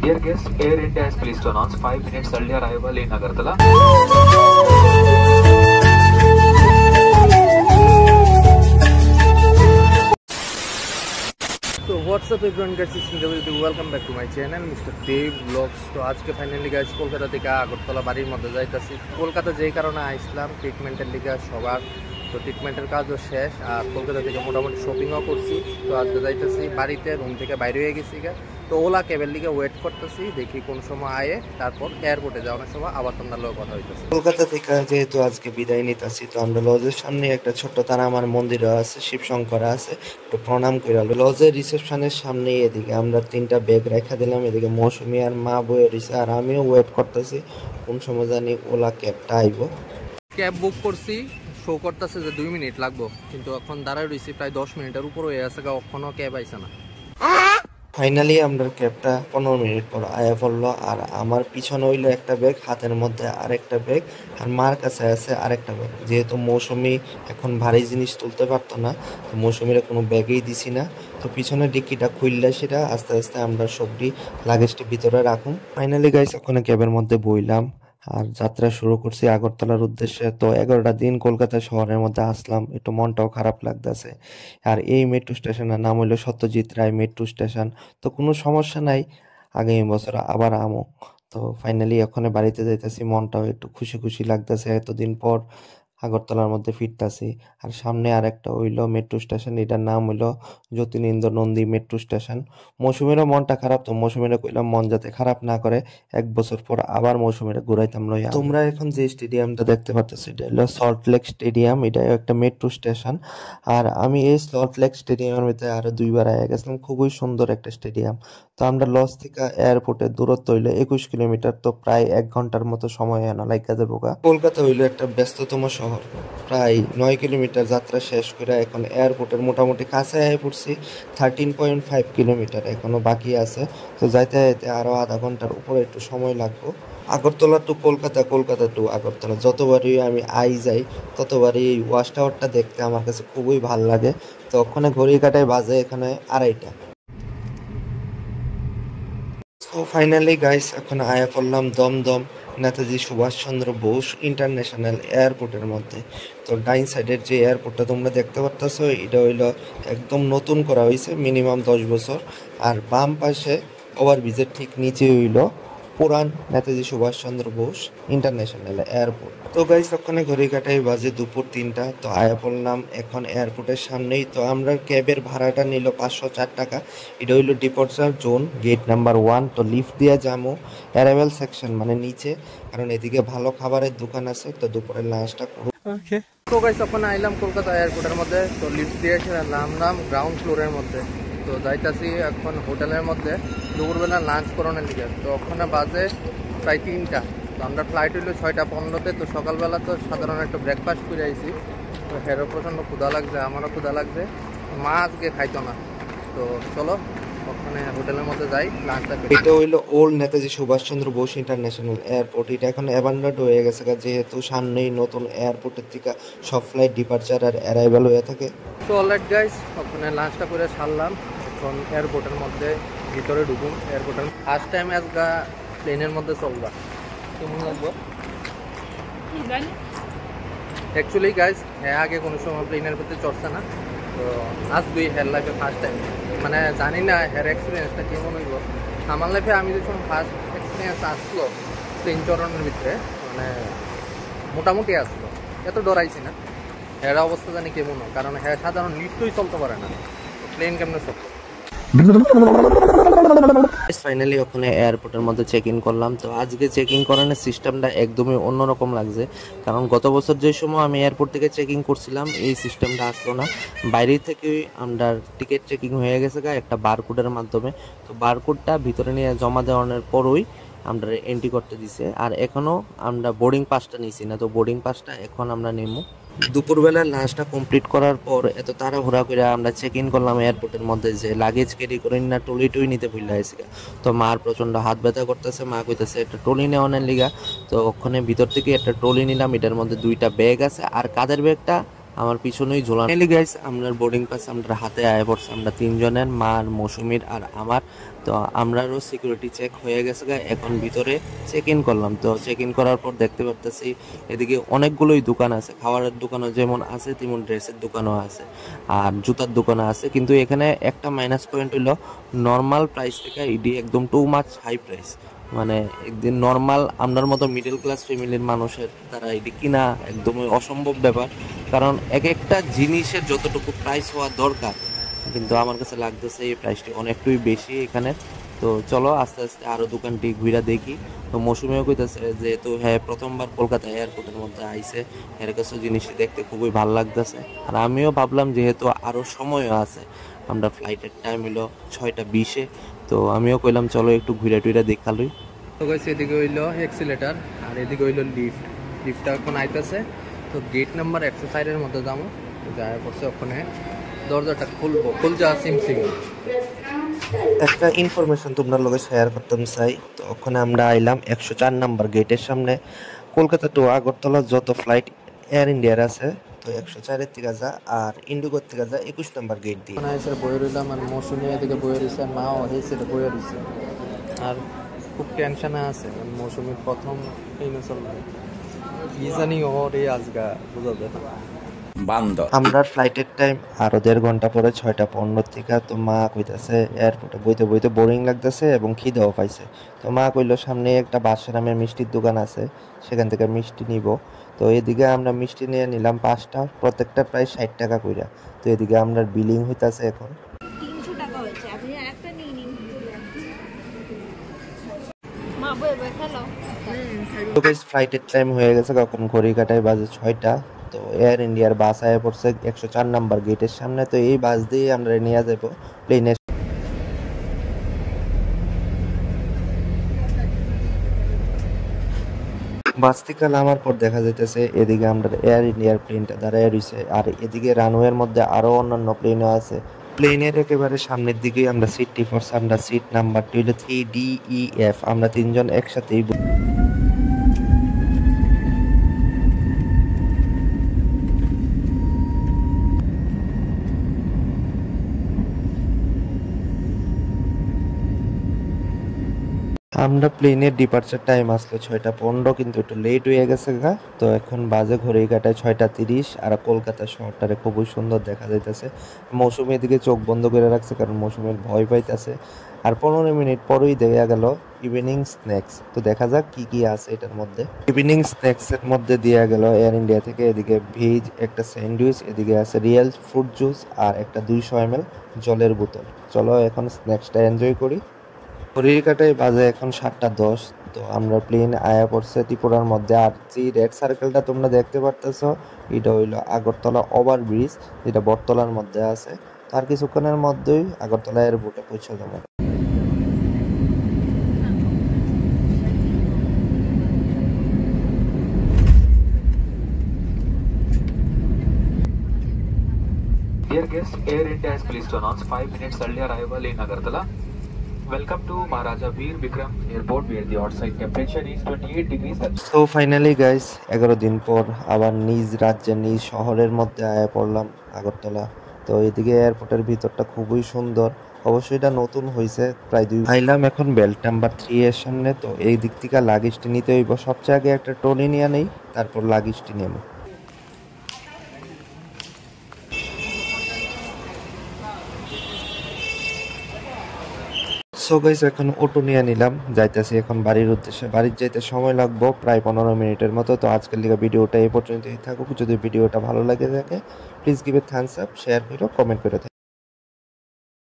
Dear guests, Air India is pleased to announce 5 minutes early arrival in Agartala. So what's up everyone guys, it's me welcome back to my channel Mr. Dev Vlogs. তো আজকে finally guys Kolkata থেকে আগরতলা বাড়ির মধ্যে যাইতাছি। কলকাতা যেই কারণে আইছিলাম ট্রিটমেন্টের লিগে সবার, তো ট্রিটমেন্টের কাজও শেষ আর কলকাতা থেকে মোটামুটি শপিংও করছি। তো আজকে যাইতেছি বাড়িতে, রুম থেকে বাইরে হয়ে গেছি গা। তো ওলা ক্যাবের লিগে ওয়েট করতেছি, দেখি কোন সময় আয়ে, তারপর এয়ারপোর্টে যাওয়ার সময় আবার তোমার লোক কথা হইতেছে। কলকাতা থেকে যেহেতু আজকে বিদায় নিতেছি, তো আমরা লজের সামনে একটা ছোট্ট তারা আমার মন্দিরও আছে, শিবশঙ্কর আছে, একটু প্রণাম করে লজের রিসেপশনের সামনে। এদিকে আমরা 3টা ব্যাগ রেখা দিলাম, এদিকে মৌসুমি আর মা বয়ে রয়েছে, আর আমিও ওয়েট করতেছি কোন সময় জানি ওলা ক্যাবটা আইব। ক্যাব বুক করছি, শো করতেছে যে 2 মিনিট লাগবো, কিন্তু এখন দাঁড়ায় রয়েছি প্রায় 10 মিনিটের উপর হয়ে আছে, এখনো ক্যাব আইছে না। ফাইনালি আমরা ক্যাবটা 15 মিনিট পর আয়া পড়লো, আর আমার পিছনে হইলো একটা ব্যাগ, হাতের মধ্যে আরেকটা ব্যাগ, আর মার কাছে আছে আরেকটা ব্যাগ। যেহেতু মৌসুমি এখন ভারী জিনিস তুলতে পারতো না, তো মৌসুমিরা কোনো ব্যাগেই দিছি না। তো পিছনের ডিক্কিটা খুললে সেটা আস্তে আস্তে আমরা সবটি লাগেজটি ভিতরে রাখুন। ফাইনালি গাইস ওখানে ক্যাবের মধ্যে বইলাম আর যাত্রা শুরু করছি আগরতলার উদ্দেশ্যে। তো 11টা দিন কলকাতা শহরের মধ্যে আসলাম, একটু মনটাও খারাপ লাগতেছে। আর এই মেট্রো স্টেশনের নাম হইলো সত্যজিৎ রায় মেট্রো স্টেশন। তো কোনো সমস্যা নাই, আগামী বছর আবার আমো। তো ফাইনালি ওখানে বাড়িতে যাইতেছি, মনটাও একটু খুশি খুশি লাগতেছে, এতদিন পর আগরতলার মধ্যে ফিরতাছি। আর সামনে আর একটা হইলো মেট্রো স্টেশন, এটার নাম হইলো জ্যোতিরিন্দ্র নন্দী মেট্রো স্টেশন। মৌসুমীরও মনটা খারাপ, তো মৌসুমীরা কইলাম মন যাতে খারাপ না করে, 1 বছর পর আবার মৌসুমীরা ঘুরাইতাম লইয়া। তোমরা এখন যে স্টেডিয়ামটা দেখতে পাচ্ছ এটা হলো সল্ট লেক স্টেডিয়াম, এটা একটা মেট্রো স্টেশন। আর আমি এই সল্ট লেক স্টেডিয়ামের ভিতরে আরো 2বার আয়া গেছিলাম, খুবই সুন্দর একটা স্টেডিয়াম। তো আমরা লজ থেকে এয়ারপোর্টের দূরত্ব হইলো 21 কিলোমিটার, তো প্রায় 1 ঘন্টার মতো সময় এনো লাইকা যাবো। কলকাতা হইলো একটা ব্যস্ততম শহর, প্রায় 9 কিলোমিটার যাত্রা শেষ করে এখন এয়ারপোর্টের মোটামুটি কাছে আয় পড়ছি। 13.5 কিলোমিটার এখনো বাকি আছে, তো যাইতে যাইতে আরো আধা ঘন্টার উপরে একটু সময় লাগবে। আগরতলা টু কলকাতা, কলকাতা টু আগরতলা যতবারই আমি যাই ততবারই এই ওয়াচ টাওয়ারটা দেখতে আমার কাছে খুবই ভালো লাগে। তো ওখানে ঘড়ি কাটায় বাজে এখানে 2:30। তো ফাইনালি গাইস এখন আয়া পড়লাম দমদম নেতাজি সুভাষচন্দ্র বোস ইন্টারন্যাশনাল এয়ারপোর্টের মধ্যে। তো ডাইন সাইডের যে এয়ারপোর্টটা তোমরা দেখতে পারতেছো, এটা হইলো একদম নতুন করা হয়েছে, মিনিমাম 10 বছর। আর বাম পাশে ওভারব্রিজের ঠিক নিচে হইলো পুরান নেতাজি সুভাষচন্দ্র বোস ইন্টারন্যাশনাল এয়ারপোর্ট। তো গাইস ওখানে ঘড়ি কাটাই বাজে দুপুর 3টা। তো আয়া পড়লাম এখন এয়ারপোর্টের সামনেই। তো আমরা ক্যাবের ভাড়াটা নিল 504 টাকা। এটা হইলো ডিপার্চার জোন, গেট নাম্বার 1। তো লিফট দিয়ে যাবো অ্যারাইভাল সেকশন মানে নিচে, কারণ এদিকে ভালো খাবারের দোকান আছে, তো দুপুরের লাঞ্চটা করবো। তো গাইস ওখানে আইলাম কলকাতা এয়ারপোর্টের মধ্যে, তো লিফট দিয়ে নামলাম গ্রাউন্ড ফ্লোরের মধ্যে। তো যাইতাছি এখন হোটেলের মধ্যে দুপুরবেলা লাঞ্চ করানোর লিগে। তো ওখানে বাজে প্রায় 3টা। তো আমরা ফ্লাইট হইলো 6:15-তে। তো সকালবেলা তো সাধারণ একটা ব্রেকফাস্ট করে আইছি। তো হেরও প্রচণ্ড ক্ষুধা লাগছে, আমারও ক্ষুধা লাগছে, মা আজকে খাইতো না। তো চলো ওখানে হোটেলের মধ্যে যাই, লাঞ্চটা করি। এটা হইলো old Netaji Subhash Chandra Bose international airport. এটা এখন অ্যাবান্ডন্ড হয়ে গেছে, যেহেতু সামনেই নতুন এয়ারপোর্টের থেকে সব ফ্লাইট ডিপার্চার আর অ্যারাইভাল হয়ে থাকে। তো অলরাইট গাইস ওখানে লাঞ্চটা করে ছাড়লাম, এখন এয়ারপোর্টের মধ্যে ভিতরে ঢুকুন। এয়ারপোর্টের ফার্স্ট টাইম আজকে প্লেনের মধ্যে চলবা, কেমন লাগবো? অ্যাকচুয়ালি গাইস হ্যাঁ আগে কোনো সময় প্লেনের ভিতরে চড়ছে না, তো আজকেই হেয়ার লাইফে ফার্স্ট টাইম। মানে জানি না হেয়ার এক্সপিরিয়েন্সটা কেমন হইব। আমার লাইফে আমি যখন ফার্স্ট এক্সপিরিয়েন্স আসলো প্লেন চড়ানোর ভিতরে, মানে মোটামুটি আসলো, এত ডরাইছি না। হেয়ার অবস্থা জানি কেমন হয়, কারণ হ্যাঁ সাধারণ লিফটই চলতে পারে না, প্লেন কেমনে চলতো। ফাইনালি ওখানে এয়ারপোর্টের মধ্যে চেক ইন করলাম। তো আজকে চেক ইন করানোর সিস্টেমটা একদমই অন্যরকম লাগছে, কারণ গত বছর যে সময় আমি এয়ারপোর্ট থেকে চেক ইন করছিলাম এই সিস্টেমটা আসলো না। বাইরে থেকেই আমরা টিকিট চেকিং হয়ে গেছে একটা বারকোডের মাধ্যমে। তো বারকোডটা ভিতরে নিয়ে জমা দেওয়ানোর পরই আমরা এন্ট্রি করতে দিছে। আর এখনও আমরা বোর্ডিং পাসটা নিছি না, তো বোর্ডিং পাসটা এখন আমরা নেবো। দুপুরবেলা লাঞ্চটা কমপ্লিট করার পর এত তাড়াহুড়া করে আমরা চেক ইন করলাম এয়ারপোর্টের মধ্যে, যে লাগেজ ক্যারি করে না ট্রলি টুই নিতে ভুলে আসি। তো মার প্রচণ্ড হাত ব্যথা করতেছে, মা কইতেছে একটা ট্রলি নেওয়ানোর লিগা। তো ওখানে ভিতর থেকে একটা ট্রলি নিলাম, এটার মধ্যে 2টা ব্যাগ আছে, আর কাঁধের ব্যাগটা আমার পিছনেই ঝোলানো। ফাইনালি গাইস আমরা বোর্ডিং পাস আমরা হাতে আয় পড়ছে, আমরা তিনজনের, মার, মৌসুমীর আর আমার। তো আমরারও সিকিউরিটি চেক হয়ে গেছে, এখন ভিতরে চেক ইন করলাম। তো চেক ইন করার পর দেখতে পারতেছি এদিকে অনেকগুলোই দোকান আছে, খাবারের দোকানও যেমন আছে তেমন ড্রেসের দোকানও আছে আর জুতার দোকানও আছে। কিন্তু এখানে একটা মাইনাস পয়েন্ট হলো নর্মাল প্রাইস থেকে এটি একদম টু মাচ হাই প্রাইস। মানে একদিন নর্মাল আপনার মতো মিডল ক্লাস ফ্যামিলির মানুষের দ্বারা এটি কিনা একদমই অসম্ভব ব্যাপার, কারণ এক একটা জিনিসের যতটুকু প্রাইস হওয়া দরকার কিন্তু আমার কাছে লাগতেছে এই প্রাইসটি অনেকটাই বেশি এখানে। তো চলো আস্তে আস্তে আরও দোকানটি ঘুরে দেখি। তো মৌসুমিও কইতেছে যেহেতু হ্যাঁ প্রথমবার কলকাতা এয়ারপোর্টের মধ্যে আইসে, এর কাছে জিনিসটি দেখতে খুবই ভালো লাগতেছে। আর আমিও ভাবলাম যেহেতু আরও সময়ও আছে, আমরা ফ্লাইটের টাইম হলো 6:20, তো আমিও কইলাম চলো একটু ঘুরে টুইরা দেখালই। তো গাইস এদিকে হইলো এক্সিলেটার আর এদিকে হইলো লিফটটা এখন আইতেছে। তো গেট নাম্বার 104 এর মধ্যে যাবো, যাওয়া পড়ছে ওখানে দরজাটা খুলছে সিমসিং। একটা ইনফরমেশন তোমরা লোকে শেয়ার করতাম চাই। তো ওখানে আমরা আইলাম 104 নাম্বার গেটের সামনে। কলকাতা টু আগরতলা যত ফ্লাইট এয়ার ইন্ডিয়ার আছে তো 104-এর থেকে যা, আর ইন্ডিগোর থেকে যা 21 নাম্বার গেট দিয়ে। ওখানে এসে বয়ে রইলাম আর মৌসুমি এদিকে বয়ে রয়েছে, আর মাও এসে বয়ে রয়েছে। আর খুব টেনশনে আছে, মৌসুমির প্রথম কি জানি ওর এই আজগা বোঝা যায় না। আমরা ফ্লাইটের টাইম আরো 1.5 ঘন্টা পরে 6:15 থেকে। তো মা কইতাছে এয়ারপোর্টে বইতে বইতে বোরিং লাগতেছে এবং খিদেও পাইছে। তো মা কইলো সামনে একটা বাদশা নামের মিষ্টির দোকান আছে, সেখান থেকে মিষ্টি নিব। তো এদিকে আমরা মিষ্টি নিয়ে নিলাম 5টা, প্রত্যেকটা প্রায় 60 টাকা কইরা। তো এদিকে আমরা বিলিং হইতাছে এখন 300 টাকা হয়েছে, আপনি আরেকটা নিয়ে নিন। মা বই বই খেলো। তো গাইস ফ্লাইটের টাইম হয়ে গেছে, কখন ঘড়ি কাটায় বাজে 6টা। তো এয়ার ইন্ডিয়ার বাস আয়া পড়ছে 104 নাম্বার গেটের সামনে। তো এই বাস দিয়ে আমরা নিয়ে যাব প্লেনে। বাস থেকে নামার পর দেখা যাইতেছে এদিকে আমরা এয়ার ইন্ডিয়ার প্লেনটা দাঁড়ায় রয়েছে, আর এদিকে রানওয়ের মধ্যে আরো অন্যান্য প্লেনও আছে। প্লেনের একেবারে সামনের দিকেই আমরা সিটটি পড়ছে, আমরা সিট নাম্বারটি হলো 3DEF। আমরা তিনজন একসাথেই আমরা প্লেনের ডিপার্চার টাইম আসলো 6:15, কিন্তু একটু লেট হয়ে গেছে গা। তো এখন বাজে ঘড়ি কাটায় 6:30, আর কলকাতা শহরটারে খুবই সুন্দর দেখা যাইতেছে। মৌসুমি এদিকে চোখ বন্ধ করে রাখছে কারণ মৌসুমির ভয় পাইতেছে। আর 15 মিনিট পরেই দেয়া গেল ইভিনিং স্ন্যাক্স। তো দেখা যাক কি কি আছে এটার মধ্যে। ইভিনিং স্ন্যাক্সের মধ্যে দেয়া গেল এয়ার ইন্ডিয়া থেকে এদিকে ভেজ একটা স্যান্ডউইচ, এদিকে আছে রিয়েল ফ্রুট জুস আর একটা 200 ml জলের বোতল। চলো এখন স্ন্যাক্সটা এনজয় করি। ঘড়ির কাটায় বাজে এখন 7:10। তো আমরা প্লেন আয়া পড়ছে ত্রিপুরার মধ্যে। আর যে রেড সার্কেলটা তোমরা দেখতে পারতেছ এটা হইলো আগরতলা ওভার ব্রিজ, যেটা বটতলার মধ্যে আছে। তার কিছুক্ষণের মধ্যেই আগরতলা এয়ারপোর্টে পৌঁছে যাবো। Dear guests, Air India is pleased to announce 5 minutes early arrival in Agartala. Welcome to Maharaja Veer Bikram Airport, where the outside temperature is 28 degrees Celsius. So finally guys 11 দিন পর আবার নিজ রাজ্যের নিজ শহরের মধ্যে আয়া পড়লাম আগরতলা। তো এদিকে এয়ারপোর্টের ভিতরটা খুবই সুন্দর, অবশ্যই এটা নতুন হয়েছে প্রায় 2 আইলাম এখন বেল্ট নাম্বার 3 এর সামনে। তো এই দিক থেকে লাগেজটি নিতে হইব, সবচেয়ে আগে একটা ট্রলি নিয়ে নেই, তারপর লাগেজটি নেব। সো গাইস এখন অটো নিয়ে নিলাম, যাইতেছি এখন বাড়ির উদ্দেশ্যে। বাড়ির যাইতে সময় লাগবো প্রায় 15 মিনিটের মতো। তো আজকের লিগে ভিডিওটা এই পর্যন্তই থাকুক। যদি ভিডিওটা ভালো লাগে থাকে please give a Thums up, share করো, কমেন্ট করে।